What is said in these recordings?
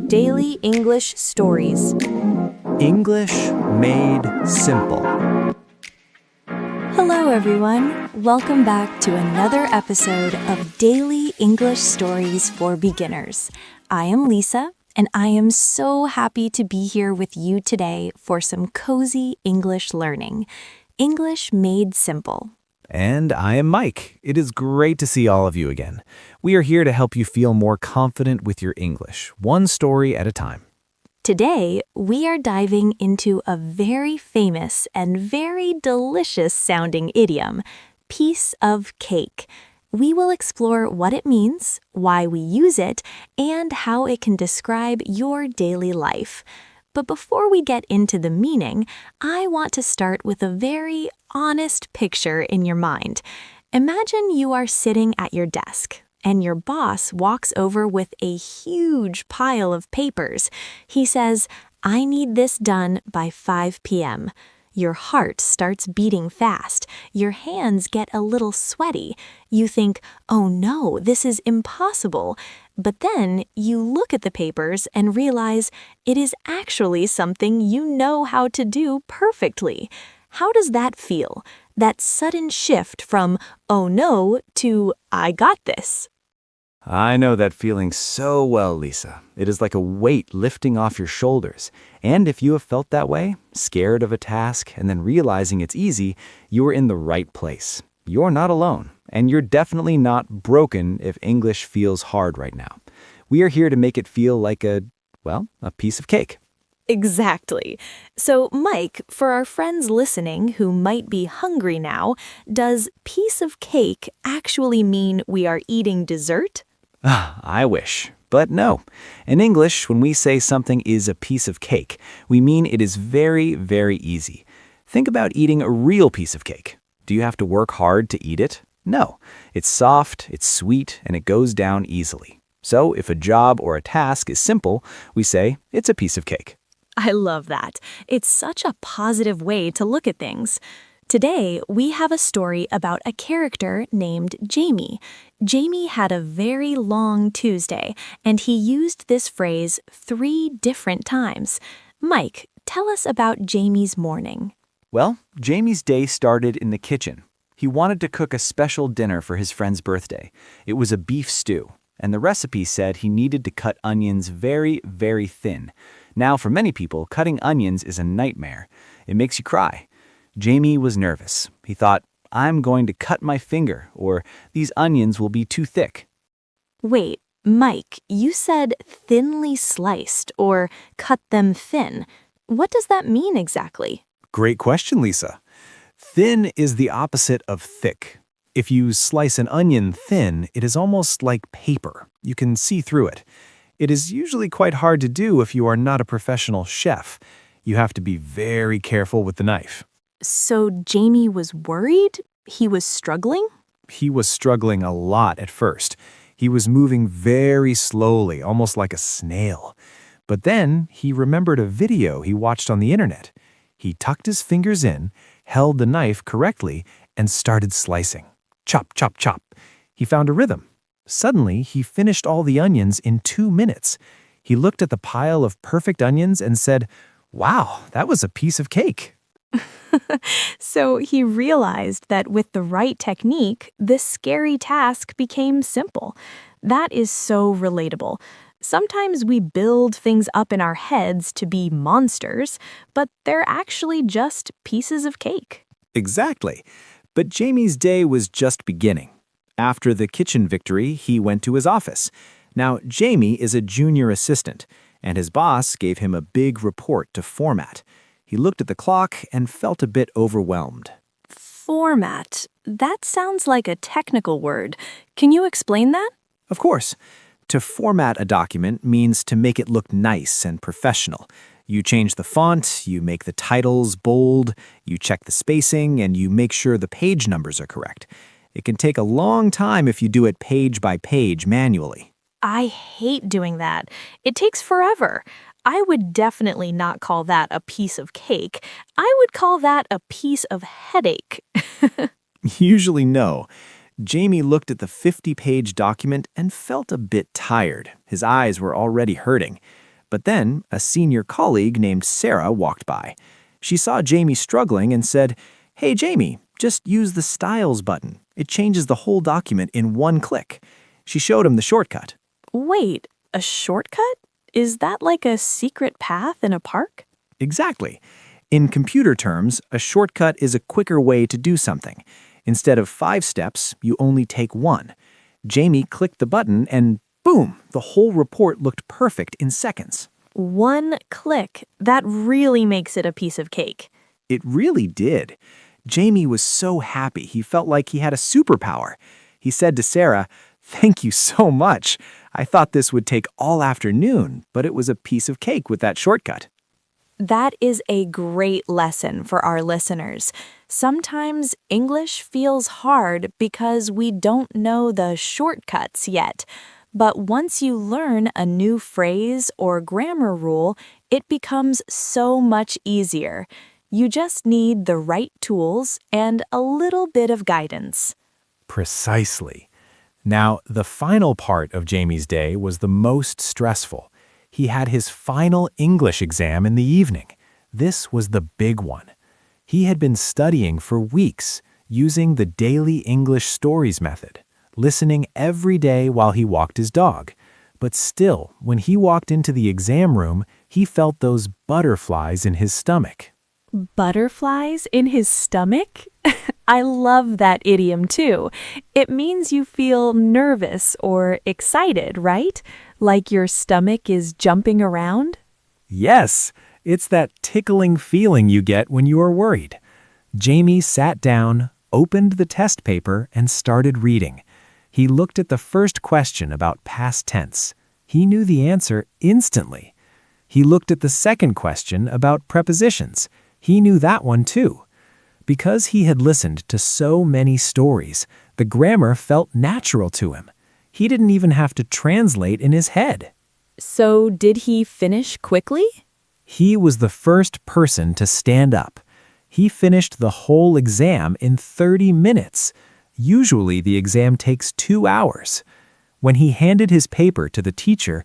Daily English Stories. English made simple. Hello, everyone. Welcome back to another episode of Daily English Stories for Beginners. I am Lisa, and I am so happy to be here with you today for some cozy English learning. English made simple. And I am Mike. It is great to see all of you again. We are here to help you feel more confident with your English, one story at a time. Today, we are diving into a very famous and very delicious sounding idiom, piece of cake. We will explore what it means, why we use it, and how it can describe your daily life. But before we get into the meaning, I want to start with a very honest picture in your mind. Imagine you are sitting at your desk, and your boss walks over with a huge pile of papers. He says, "I need this done by 5 p.m. Your heart starts beating fast. Your hands get a little sweaty. You think, "Oh no, this is impossible." But then you look at the papers and realize it is actually something you know how to do perfectly. How does that feel? That sudden shift from, "Oh no," to, "I got this." I know that feeling so well, Lisa. It is like a weight lifting off your shoulders. And if you have felt that way, scared of a task, and then realizing it's easy, you are in the right place. You're not alone, and you're definitely not broken if English feels hard right now. We are here to make it feel like a piece of cake. Exactly. So, Mike, for our friends listening who might be hungry now, does piece of cake actually mean we are eating dessert? I wish. But no. In English, when we say something is a piece of cake, we mean it is very, very easy. Think about eating a real piece of cake. Do you have to work hard to eat it? No. It's soft, it's sweet, and it goes down easily. So if a job or a task is simple, we say it's a piece of cake. I love that. It's such a positive way to look at things. Today, we have a story about a character named Jamie. Jamie had a very long Tuesday, and he used this phrase 3 different times. Mike, tell us about Jamie's morning. Well, Jamie's day started in the kitchen. He wanted to cook a special dinner for his friend's birthday. It was a beef stew, and the recipe said he needed to cut onions very, very thin. Now, for many people, cutting onions is a nightmare. It makes you cry. Jamie was nervous. He thought, "I'm going to cut my finger," or "these onions will be too thick." Wait, Mike, you said thinly sliced or cut them thin. What does that mean exactly? Great question, Lisa. Thin is the opposite of thick. If you slice an onion thin, it is almost like paper. You can see through it. It is usually quite hard to do if you are not a professional chef. You have to be very careful with the knife. So Jamie was worried? He was struggling? He was struggling a lot at first. He was moving very slowly, almost like a snail. But then he remembered a video he watched on the internet. He tucked his fingers in, held the knife correctly, and started slicing. Chop, chop, chop. He found a rhythm. Suddenly, he finished all the onions in 2 minutes. He looked at the pile of perfect onions and said, "Wow, that was a piece of cake." So he realized that with the right technique, this scary task became simple. That is so relatable. Sometimes we build things up in our heads to be monsters, but they're actually just pieces of cake. Exactly. But Jamie's day was just beginning. After the kitchen victory, he went to his office. Now, Jamie is a junior assistant, and his boss gave him a big report to format. He looked at the clock and felt a bit overwhelmed. Format. That sounds like a technical word. Can you explain that? Of course. To format a document means to make it look nice and professional. You change the font, you make the titles bold, you check the spacing, and you make sure the page numbers are correct. It can take a long time if you do it page by page manually. I hate doing that. It takes forever. I would definitely not call that a piece of cake. I would call that a piece of headache. Usually no. Jamie looked at the 50-page document and felt a bit tired. His eyes were already hurting. But then a senior colleague named Sarah walked by. She saw Jamie struggling and said, "Hey, Jamie, just use the Styles button. It changes the whole document in one click." She showed him the shortcut. Wait, a shortcut? Is that like a secret path in a park? Exactly. In computer terms, a shortcut is a quicker way to do something. Instead of 5 steps, you only take 1. Jamie clicked the button and boom, the whole report looked perfect in seconds. One click. That really makes it a piece of cake. It really did. Jamie was so happy he felt like he had a superpower. He said to Sarah, "Thank you so much. I thought this would take all afternoon, but it was a piece of cake with that shortcut." That is a great lesson for our listeners. Sometimes English feels hard because we don't know the shortcuts yet. But once you learn a new phrase or grammar rule, it becomes so much easier. You just need the right tools and a little bit of guidance. Precisely. Now, the final part of Jamie's day was the most stressful. He had his final English exam in the evening. This was the big one. He had been studying for weeks, using the daily English stories method, listening every day while he walked his dog. But still, when he walked into the exam room, he felt those butterflies in his stomach. Butterflies in his stomach? I love that idiom too. It means you feel nervous or excited, right? Like your stomach is jumping around? Yes, it's that tickling feeling you get when you are worried. Jamie sat down, opened the test paper, and started reading. He looked at the first question about past tense. He knew the answer instantly. He looked at the second question about prepositions. He knew that one too. Because he had listened to so many stories, the grammar felt natural to him. He didn't even have to translate in his head. So did he finish quickly? He was the first person to stand up. He finished the whole exam in 30 minutes. Usually the exam takes 2 hours. When he handed his paper to the teacher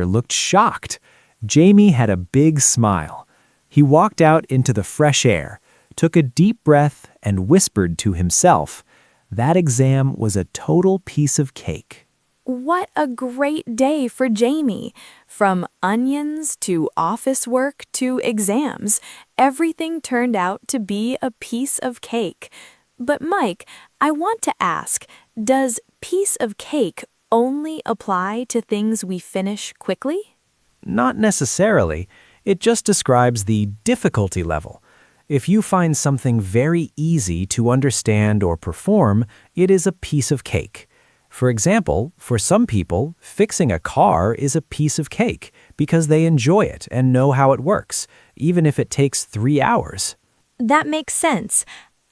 looked shocked. Jamie had a big smile. He walked out into the fresh air, took a deep breath, and whispered to himself, that exam was a total piece of cake. What a great day for Jamie. From onions to office work to exams, everything turned out to be a piece of cake. But Mike, I want to ask, does piece of cake only apply to things we finish quickly? Not necessarily. It just describes the difficulty level. If you find something very easy to understand or perform, it is a piece of cake. For example, for some people, fixing a car is a piece of cake because they enjoy it and know how it works, even if it takes 3 hours. That makes sense.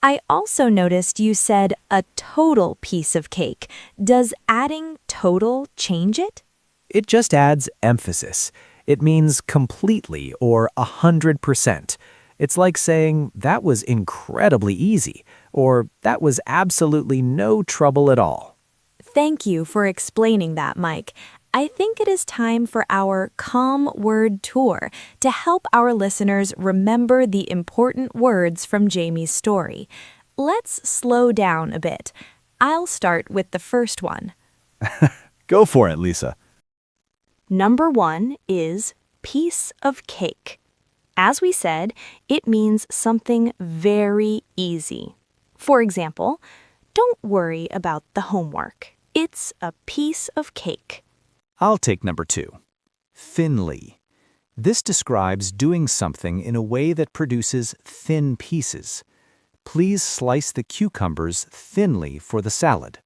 I also noticed you said a total piece of cake. Does adding total change it? It just adds emphasis. It means completely or 100%. It's like saying, that was incredibly easy, or that was absolutely no trouble at all. Thank you for explaining that, Mike. I think it is time for our calm word tour to help our listeners remember the important words from Jamie's story. Let's slow down a bit. I'll start with the first one. Go for it, Lisa. Number 1 is piece of cake. As we said, it means something very easy. For example, don't worry about the homework. It's a piece of cake. I'll take number 2. Thinly. This describes doing something in a way that produces thin pieces. Please slice the cucumbers thinly for the salad.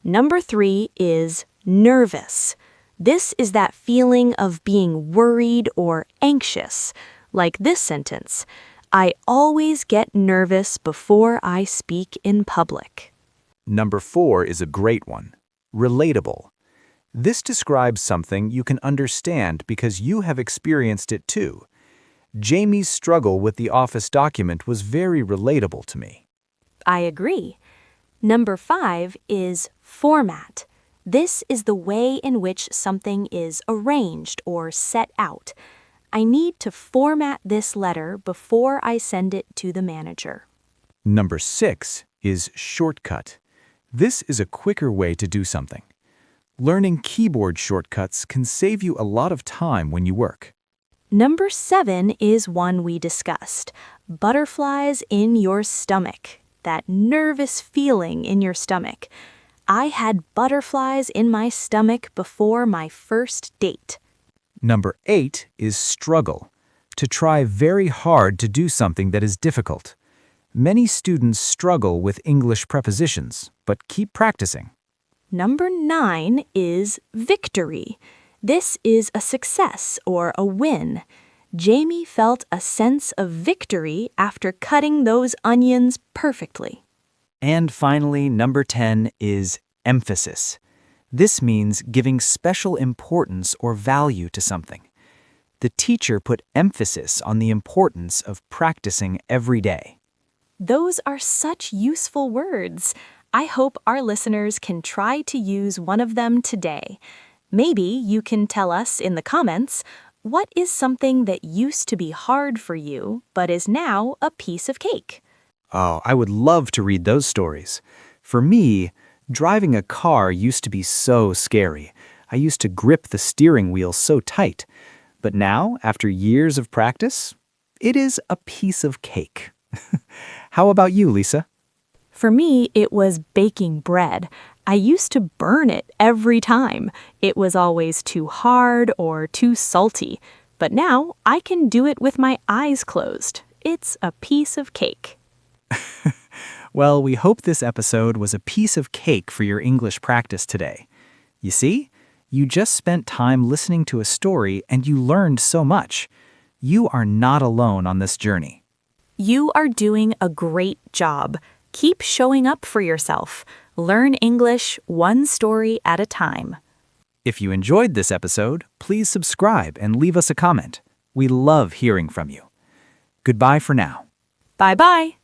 Number 3 is nervous. This is that feeling of being worried or anxious. Like this sentence, I always get nervous before I speak in public. Number 4 is a great one. Relatable. This describes something you can understand because you have experienced it too. Jamie's struggle with the office document was very relatable to me. I agree. Number 5 is format. This is the way in which something is arranged or set out. I need to format this letter before I send it to the manager. Number 6 is shortcut. This is a quicker way to do something. Learning keyboard shortcuts can save you a lot of time when you work. Number 7 is one we discussed. Butterflies in your stomach. That nervous feeling in your stomach. I had butterflies in my stomach before my first date. Number 8 is struggle. To try very hard to do something that is difficult. Many students struggle with English prepositions, but keep practicing. Number 9 is victory. This is a success or a win. Jamie felt a sense of victory after cutting those onions perfectly. And finally, number 10 is emphasis. This means giving special importance or value to something. The teacher put emphasis on the importance of practicing every day. Those are such useful words. I hope our listeners can try to use one of them today. Maybe you can tell us in the comments, what is something that used to be hard for you but is now a piece of cake? Oh, I would love to read those stories. For me, driving a car used to be so scary. I used to grip the steering wheel so tight. But now, after years of practice, it is a piece of cake. How about you, Lisa? For me, it was baking bread. I used to burn it every time. It was always too hard or too salty. But now I can do it with my eyes closed. It's a piece of cake. Well, we hope this episode was a piece of cake for your English practice today. You see, you just spent time listening to a story and you learned so much. You are not alone on this journey. You are doing a great job. Keep showing up for yourself. Learn English one story at a time. If you enjoyed this episode, please subscribe and leave us a comment. We love hearing from you. Goodbye for now. Bye-bye.